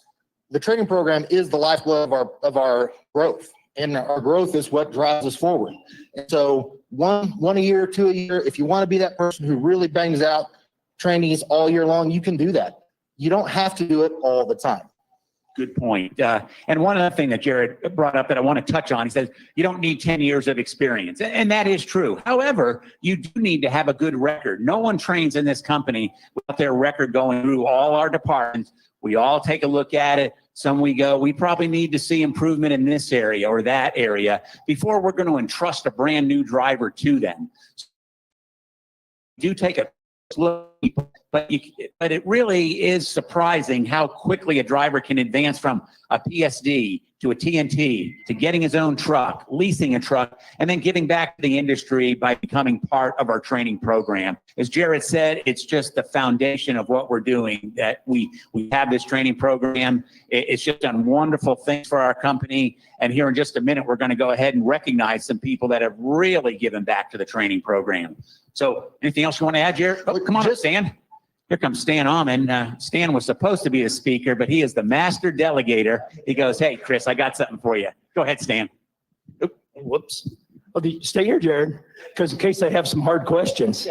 The training program is the lifeblood of our growth. And our growth is what drives us forward. And so one a year, 2 a year, if you want to be that person who really bangs out trainees all year long, you can do that. You don't have to do it all the time. Good point. And one other thing that Jared brought up that I want to touch on, he says, you don't need 10 years of experience. And that is true. However, you do need to have a good record. No one trains in this company without their record going through all our departments. We all take a look at it. Some we go, we probably need to see improvement in this area or that area before we're going to entrust a brand new driver to them. Do take a look, but it really is surprising how quickly a driver can advance from a PSD to a TNT to getting his own truck, leasing a truck, and then giving back to the industry by becoming part of our training program. As Jared said, it's just the foundation of what we're doing, that we have this training program. It's just done wonderful things for our company. And here in just a minute, we're going to go ahead and recognize some people that have really given back to the training program. So anything else you want to add, Jared? Oh, come on up, Stan. Here comes Stan Alman. Stan was supposed to be the speaker, but he is the master delegator. He goes, hey, Chris, I got something for you. Go ahead, Stan. Whoops. Oh, stay here, Jared, because in case I have some hard questions.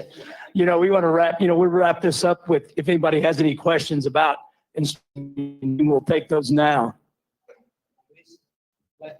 We want to we'll wrap this up with, if anybody has any questions about, and we'll take those now. At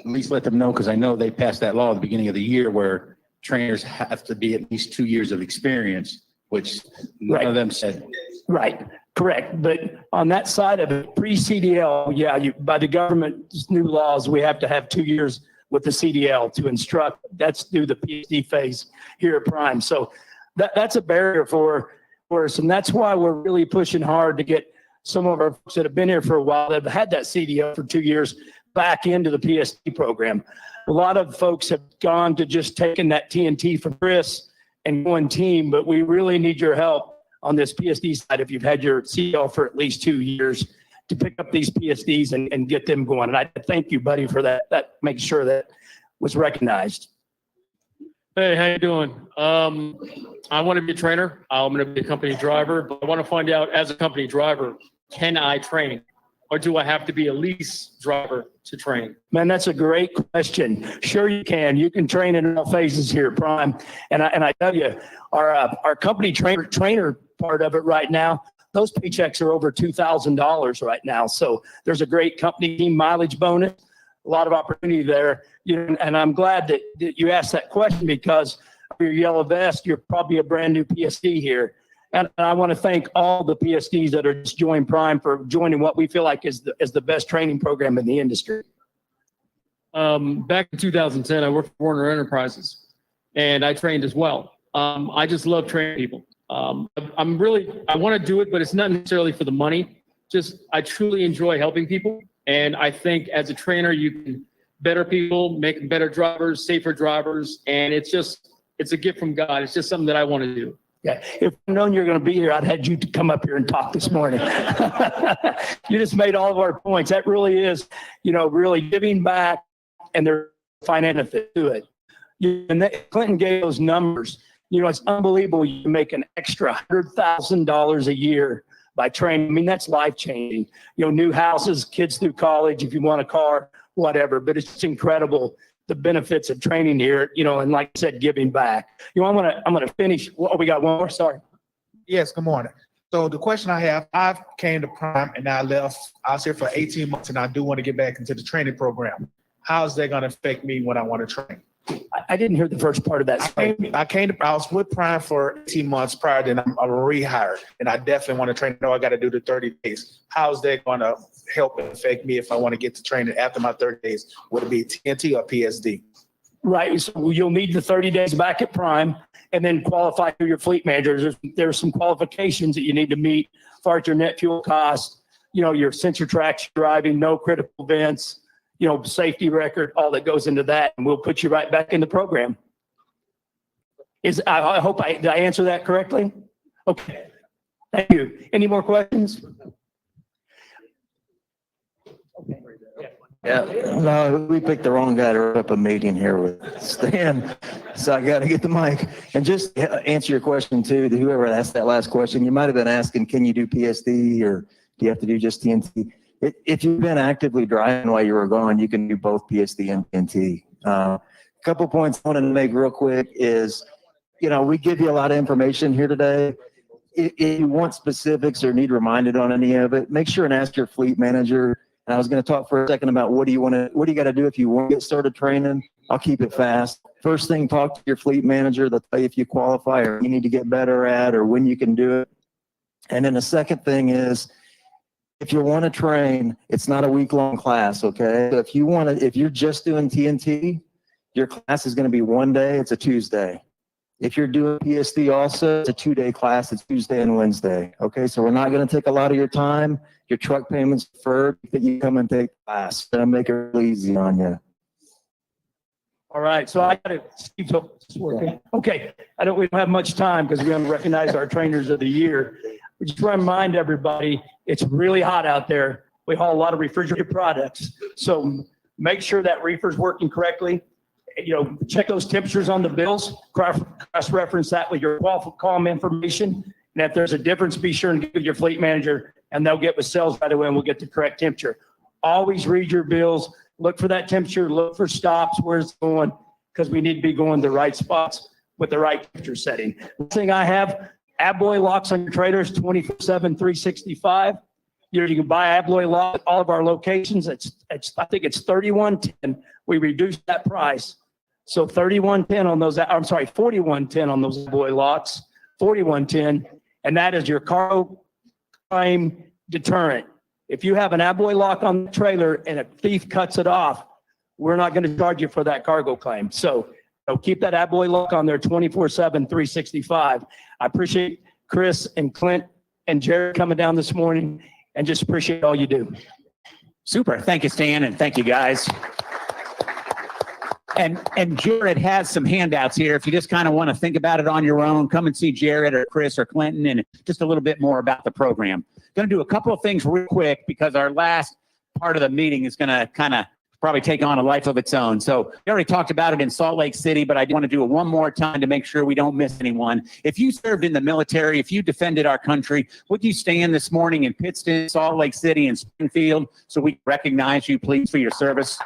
least let them know, because I know they passed that law at the beginning of the year where trainers have to be at least 2 years of experience, which none of them said. Right, correct. But on that side of it, pre-CDL, by the government's new laws, we have to have 2 years with the CDL to instruct. That's through the PSD phase here at Prime. So that's a barrier for us. And that's why we're really pushing hard to get some of our folks that have been here for a while, that have had that CDL for 2 years, back into the PSD program. A lot of folks have gone to just taking that TNT from Chris and going team, but we really need your help on this PSD side if you've had your CDL for at least 2 years to pick up these PSDs and get them going. And I thank you, buddy, for that. That makes sure that was recognized. Hey, how you doing? I want to be a trainer. I'm going to be a company driver, but I want to find out, as a company driver, can I train? Or do I have to be a lease driver to train? Man, that's a great question. Sure you can. You can train in all phases here at Prime. And I tell you, our company trainer part of it right now, those paychecks are over $2,000 right now. So there's a great company team mileage bonus, a lot of opportunity there. And I'm glad that you asked that question, because of your yellow vest, you're probably a brand new PSD here. And I want to thank all the PSDs that are just joining Prime for joining what we feel like is the best training program in the industry. Back in 2010, I worked for Warner Enterprises, and I trained as well. I just love training people. I want to do it, but it's not necessarily for the money. I truly enjoy helping people And I think as a trainer, you can better people, make them better drivers, safer drivers. And it's a gift from God. It's just something that I want to do. Yeah, if I'd known you were going to be here, I'd had you to come up here and talk this morning. You just made all of our points. That really is, really giving back, and there's financial benefit to it. Clinton gave those numbers. It's unbelievable. You can make an extra $100,000 a year by training. I mean, that's life changing. New houses, kids through college, if you want a car, whatever. But it's just incredible, the benefits of training here, and like I said, giving back. I'm gonna finish. Oh, we got one more. Sorry. Yes, good morning. So the question I have, I came to Prime and I left. I was here for 18 months and I do want to get back into the training program. How is that going to affect me when I want to train? I didn't hear the first part of that. I was with Prime for 18 months prior, then I'm rehired, and I definitely want to train. I got to do the 30 days. How is that going to help and affect me if I want to get to training after my 30 days? Would it be TNT or PSD? Right. So you'll need the 30 days back at Prime and then qualify for your fleet manager. There's some qualifications that you need to meet as far as your net fuel cost, your sensor tracks driving, no critical events, safety record, all that goes into that, and we'll put you right back in the program. I hope did I answer that correctly? Okay. Thank you. Any more questions? Yeah, no, we picked the wrong guy to wrap up a meeting here with Stan. So I got to get the mic and just answer your question too, to whoever asked that last question. You might have been asking, can you do PSD or do you have to do just TNT? If you've been actively driving while you were gone, you can do both PSD and TNT. A couple points I wanted to make real quick is, we give you a lot of information here today. If you want specifics or need reminded on any of it, make sure and ask your fleet manager. And I was going to talk for a second about what do you got to do if you want to get started training. I'll keep it fast. First thing, talk to your fleet manager. They'll tell you if you qualify or you need to get better at or when you can do it. And then the second thing is, if you want to train, it's not a week-long class, okay? So if you're just doing TNT, your class is going to be one day. It's a Tuesday. If you're doing PSD also, it's a 2-day class. It's Tuesday and Wednesday, okay? So we're not going to take a lot of your time. Your truck payment's deferred. That you come and take class. Gonna make it really easy on you. All right. So I got to. Steve's working. Okay. We don't have much time because we haven't recognized our trainers of the year. We just want to remind everybody, it's really hot out there. We haul a lot of refrigerated products. So make sure that reefer's working correctly. Check those temperatures on the bills, cross-reference that with your column information. And if there's a difference, be sure and give your fleet manager and they'll get with sales right away and we'll get the correct temperature. Always read your bills, look for that temperature, look for stops, where it's going, because we need to be going to the right spots with the right temperature setting. The thing I have, Abloy locks on your trailers 24/7, 365. You can buy Abloy lock at all of our locations. I think it's $31.10. We reduced that price. So $31.10 on those, I'm sorry, $41.10 on those Abloy locks, $41.10. And that is your cargo claim deterrent. If you have an Abloy lock on the trailer and a thief cuts it off, we're not going to charge you for that cargo claim. So keep that Abloy lock on there 24/7, 365. I appreciate Chris and Clint and Jared coming down this morning and just appreciate all you do. Super. Thank you, Stan, and thank you, guys. And Jared has some handouts here. If you just kind of want to think about it on your own, come and see Jared or Chris or Clinton and just a little bit more about the program. Going to do a couple of things real quick because our last part of the meeting is going to kind of probably take on a life of its own. So we already talked about it in Salt Lake City, but I want to do it one more time to make sure we don't miss anyone. If you served in the military, if you defended our country, would you stand this morning in Pittston, Salt Lake City, and Springfield so we recognize you, please, for your service?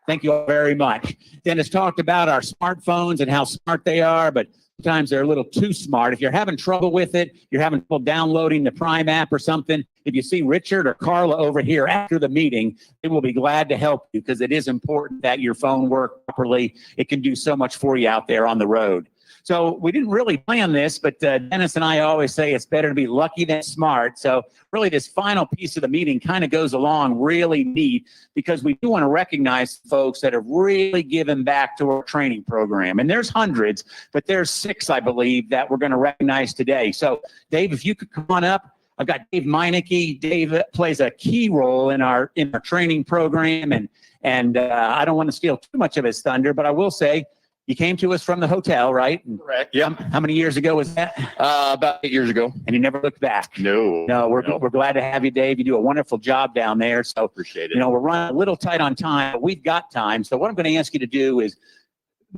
Thank you all very much. Dennis talked about our smartphones and how smart they are, but sometimes they're a little too smart. If you're having trouble with it, you're having trouble downloading the Prime app or something, if you see Richard or Carla over here after the meeting, they will be glad to help you because it is important that your phone work properly. It can do so much for you out there on the road. So we didn't really plan this, but Dennis and I always say it's better to be lucky than smart. So really this final piece of the meeting kind of goes along really neat because we do want to recognize folks that have really given back to our training program. And there's hundreds, but there's 6, I believe, that we're going to recognize today. So Dave, if you could come on up. I've got Dave Meinecke. Dave plays a key role in our training program, and I don't want to steal too much of his thunder, but I will say you came to us from the hotel, right? Correct. Yeah. How many years ago was that? About 8 years ago. And you never looked back. No. No, we're glad to have you, Dave. You do a wonderful job down there. So Appreciate it. you know, we're running a little tight on time, but we've got time. So what I'm going to ask you to do is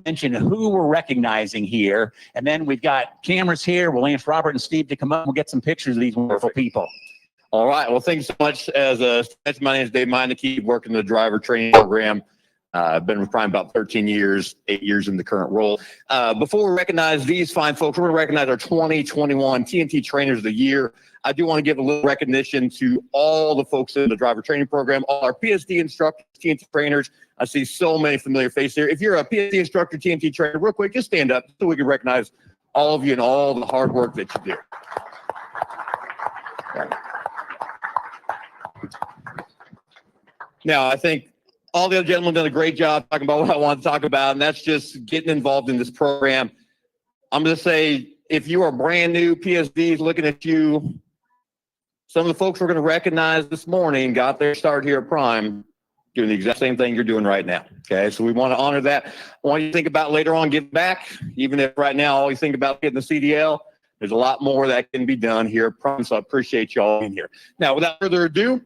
mention who we're recognizing here. And then we've got cameras here. We'll ask Robert and Steve to come up and we'll get some pictures of these wonderful people. All right. Well, thanks so much. My name is Dave Meinecke, working the driver training program. I've been with Prime about 13 years, 8 years in the current role. Before we recognize these fine folks, we're going to recognize our 2021 TNT Trainers of the Year. I do want to give a little recognition to all the folks in the driver training program, all our PSD instructors, TNT trainers. I see so many familiar faces here. If you're a PSD instructor, TNT trainer, real quick, just stand up so we can recognize all of you and all the hard work that you do. Now, I think all the other gentlemen done a great job talking about what I want to talk about, and that's just getting involved in this program. I'm going to say, if you are brand new PSDs looking at you, some of the folks we're going to recognize this morning got their start here at Prime doing the exact same thing you're doing right now. Okay, so we want to honor that. I want you to think about later on giving back, even if right now all you think about getting the CDL. There's a lot more that can be done here at Prime, so I appreciate y'all being here. Now, without further ado,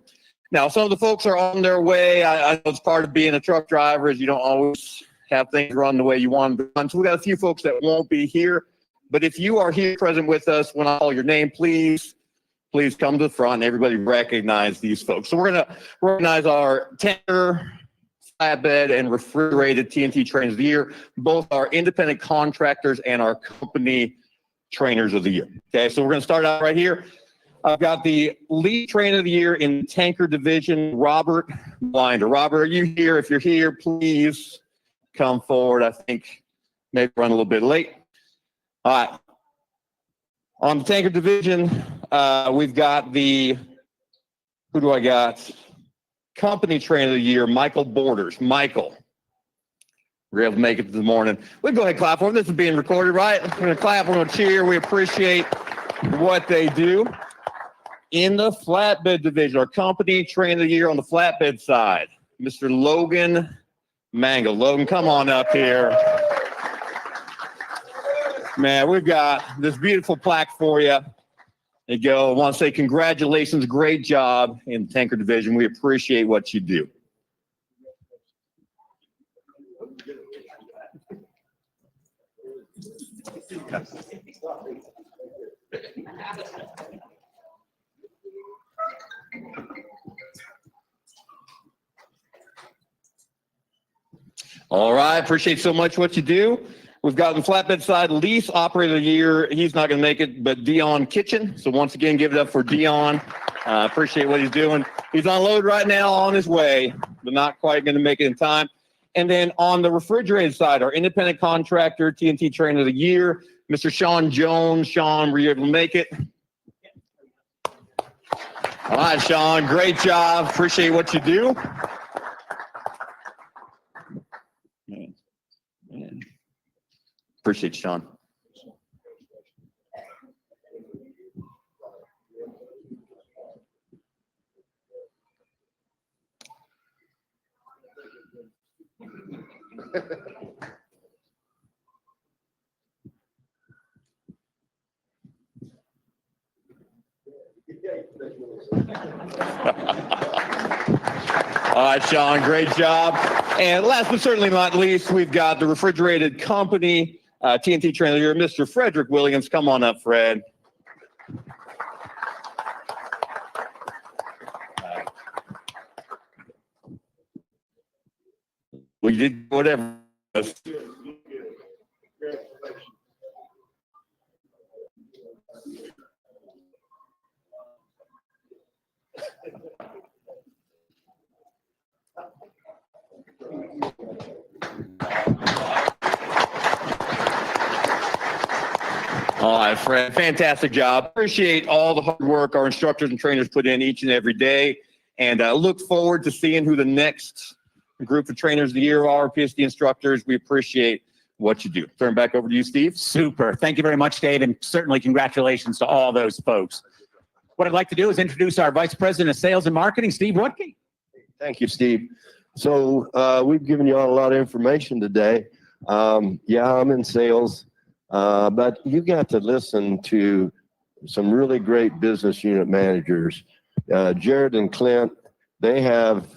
now some of the folks are on their way. I know it's part of being a truck driver is you don't always have things run the way you want them to run. So we got a few folks that won't be here. But if you are here present with us when I call your name, please come to the front and everybody recognize these folks. So we're going to recognize our tanker, flatbed, and refrigerated TNT Trainers of the Year, both our independent contractors and our company trainers of the year. Okay, so we're going to start out right here. I've got the lead trainer of the year in the tanker division, Robert Blinder. Robert, are you here? If you're here, please come forward. I think maybe run a little bit late. All right. On the tanker division, we've got who do I got? Company trainer of the year, Michael Borders. Michael, we're able to make it this morning. We'll go ahead and clap for him. This is being recorded, right? We're going to clap, we're going to cheer. We appreciate what they do. In the flatbed division, our company trainer of the year on the flatbed side, Mr. Logan Mangle. Logan, come on up here. Man, we've got this beautiful plaque for you. There you go. I want to say congratulations. Great job in the tanker division. We appreciate what you do. All right. Appreciate so much what you do. We've got the flatbed side, Lease Operator of the Year. He's not going to make it, but Dion Kitchen. So once again, give it up for Dion. Appreciate what he's doing. He's on load right now on his way, but not quite going to make it in time. And then on the refrigerated side, our independent contractor, TNT Trainer of the Year, Mr. Sean Jones. Sean, were you able to make it? All right, Sean, great job. Appreciate what you do. Man. Appreciate you, Sean. All right, Sean, great job. And last but certainly not least, we've got the refrigerated company TNT trainer here, Mr. Frederick Williams. Come on up, Fred. We did whatever. All right, Fred, fantastic job. Appreciate all the hard work our instructors and trainers put in each and every day. And look forward to seeing who the next group of trainers of the year are, PSD instructors. We appreciate what you do. Turn back over to you, Steve. Super. Thank you very much, Dave, and certainly congratulations to all those folks. What I'd like to do is introduce our Vice President of Sales and Marketing, Steve Woodke. Thank you, Steve. So we've given you all a lot of information today. Yeah, I'm in sales, but you got to listen to some really great business unit managers. Jared and Clint, they have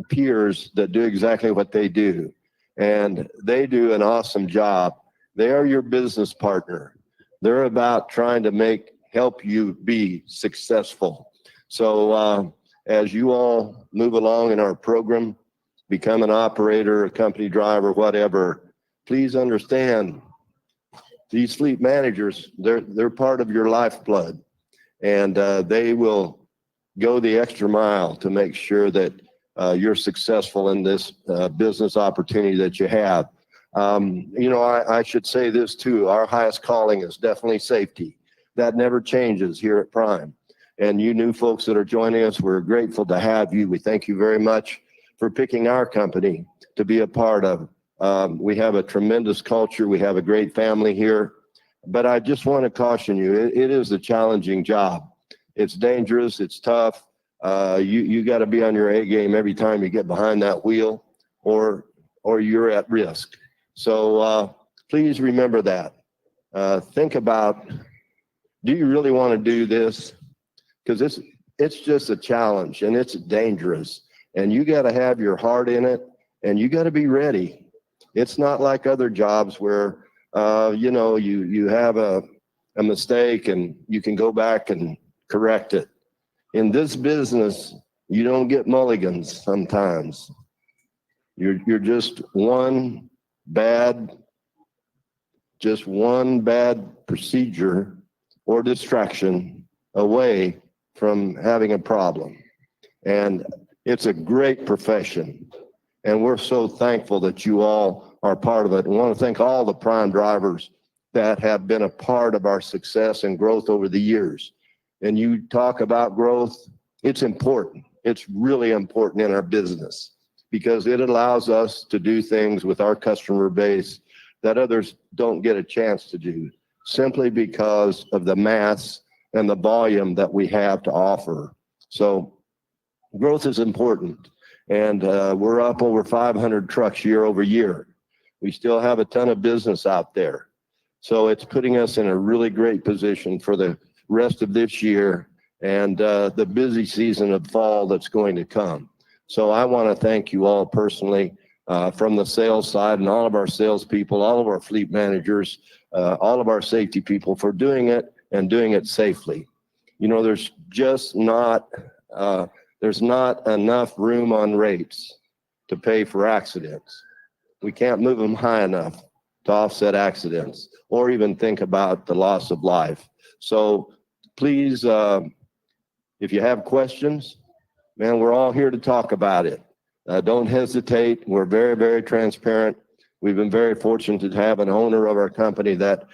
peers that do exactly what they do, and they do an awesome job. They are your business partner. They're about trying to help you be successful. So as you all move along in our program, become an operator, a company driver, whatever, please understand these fleet managers, they're part of your lifeblood, and they will go the extra mile to make sure that you're successful in this business opportunity that you have. I should say this too. Our highest calling is definitely safety. That never changes here at Prime. And you new folks that are joining us, we're grateful to have you. We thank you very much for picking our company to be a part of. We have a tremendous culture. We have a great family here. But I just want to caution you, it is a challenging job. It's dangerous. It's tough. You got to be on your A game every time you get behind that wheel, or you're at risk. So please remember that. Think about, do you really want to do this? Because it's just a challenge, and it's dangerous, and you got to have your heart in it, and you got to be ready. It's not like other jobs where you have a mistake and you can go back and correct it. In this business, you don't get mulligans sometimes. You're just one bad procedure or distraction away from having a problem. And it's a great profession. And we're so thankful that you all are part of it. And want to thank all the Prime drivers that have been a part of our success and growth over the years. And you talk about growth, it's important. It's really important in our business because it allows us to do things with our customer base that others don't get a chance to do, simply because of the mass and the volume that we have to offer. So growth is important. And we're up over 500 trucks year over year. We still have a ton of business out there. So it's putting us in a really great position for the rest of this year and the busy season of fall that's going to come. So I want to thank you all personally from the sales side and all of our salespeople, all of our fleet managers, all of our safety people for doing it and doing it safely. There's just not enough room on rates to pay for accidents. We can't move them high enough to offset accidents or even think about the loss of life. So please, if you have questions, man, we're all here to talk about it. Don't hesitate. We're very, very transparent. We've been very fortunate to have an owner of our company that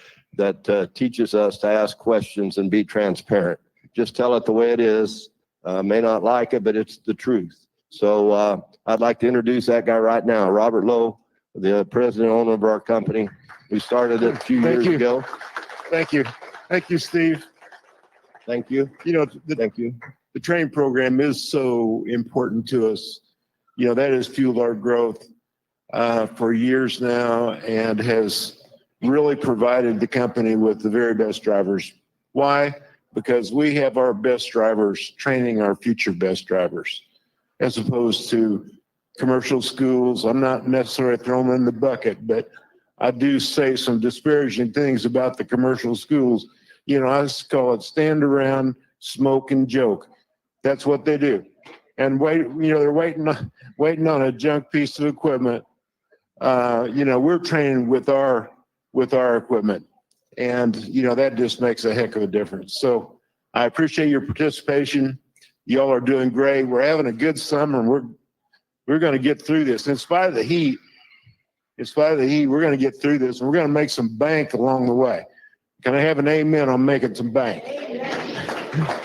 teaches us to ask questions and be transparent. Just tell it the way it is. May not like it, but it's the truth. So I'd like to introduce that guy right now, Robert Lowe, the president and owner of our company. We started it a few years ago. Thank you. Thank you, Steve. Thank you. Thank you. The training program is so important to us. That has fueled our growth for years now and has really provided the company with the very best drivers. Why? Because we have our best drivers training our future best drivers, as opposed to commercial schools. I'm not necessarily throwing them in the bucket, but I do say some disparaging things about the commercial schools. I call it stand around, smoke, and joke. That's what they do. And they're waiting on a junk piece of equipment. We're training with our equipment. And, that just makes a heck of a difference. So I appreciate your participation. Y'all are doing great. We're having a good summer, and we're going to get through this. In spite of the heat, we're going to get through this, and we're going to make some bank along the way. Can I have an amen on making some bank?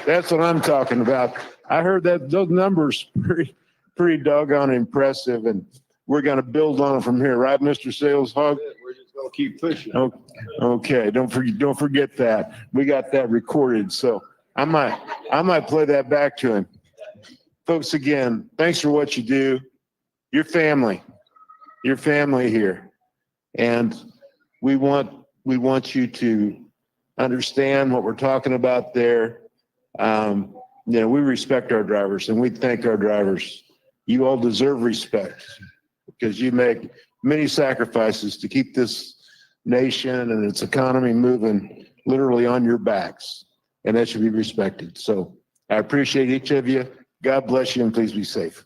That's what I'm talking about. I heard that those numbers pretty doggone impressive, and we're gonna build on it from here, right, Mr. Sales Hog? We're just gonna keep pushing. Okay, don't forget that. We got that recorded, so I might play that back to him. Folks, again, thanks for what you do. Your family here. And we want you to understand what we're talking about there. We respect our drivers and we thank our drivers. You all deserve respect because you make many sacrifices to keep this nation and its economy moving literally on your backs. And that should be respected. So I appreciate each of you. God bless you and please be safe.